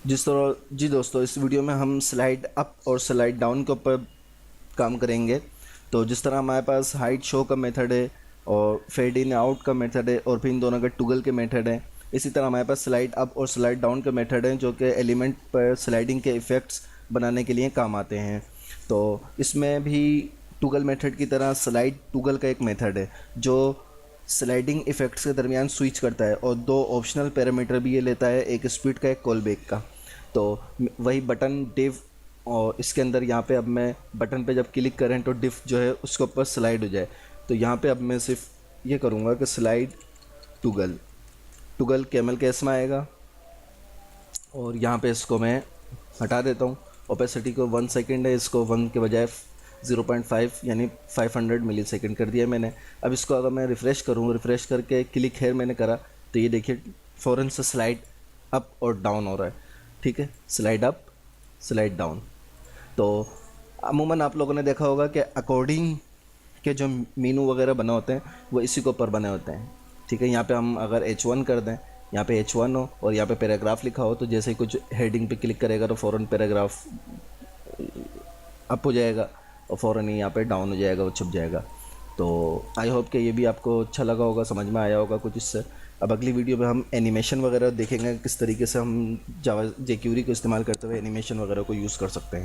जी दोस्तों, इस वीडियो में हम स्लाइड अप और स्लाइड डाउन के ऊपर काम करेंगे। तो जिस तरह हमारे पास हाइट शो का मेथड है और फेड इन आउट का मेथड है और फिर इन दोनों का टुगल के मेथड है, इसी तरह हमारे पास स्लाइड अप और स्लाइड डाउन के मेथड हैं जो कि एलिमेंट पर स्लाइडिंग के इफ़ेक्ट्स बनाने के लिए काम आते हैं। तो इसमें भी टुगल मेथड की तरह स्लाइड टुगल का एक मेथड है जो स्लाइडिंग इफ़ेक्ट्स के दरमियान स्विच करता है और दो ऑप्शनल पैरामीटर भी ये लेता है, एक स्पीड का एक कॉल बैक का। तो वही बटन डिव, और इसके अंदर यहाँ पे अब मैं बटन पे जब क्लिक करें तो डिफ जो है उसके ऊपर स्लाइड हो जाए। तो यहाँ पे अब मैं सिर्फ ये करूँगा कि स्लाइड टुगल, टुगल कैमल केस में आएगा और यहाँ पे इसको मैं हटा देता हूँ। ओपेसिटी को 1 सेकंड है, इसको 1 के बजाय 0.5 यानी 500 मिली सेकेंड कर दिया मैंने। अब इसको अगर मैं रिफ़्रेश करूँ, रिफ़्रेश करके क्लिक हेयर मैंने करा तो ये देखिए फ़ौरन से स्लाइड अप और डाउन हो रहा है। ठीक है, स्लाइड अप स्लाइड डाउन। तो अमूमन आप लोगों ने देखा होगा कि अकॉर्डिंग के जो मीनू वगैरह बने होते हैं वो इसी के ऊपर बने होते हैं। ठीक है, यहाँ पे हम अगर H1 कर दें, यहाँ पे H1 हो और यहाँ पे पैराग्राफ लिखा हो, तो जैसे ही कुछ हेडिंग पे क्लिक करेगा तो फ़ौरन पैराग्राफ अप हो जाएगा और फ़ौरन ही यहाँ पे डाउन हो जाएगा, वो छुप जाएगा। तो आई होप कि ये भी आपको अच्छा लगा होगा, समझ में आया होगा कुछ इससे। अब अगली वीडियो में हम एनिमेशन वगैरह देखेंगे, किस तरीके से हम जावा jQuery को इस्तेमाल करते हुए एनिमेशन वगैरह को यूज़ कर सकते हैं।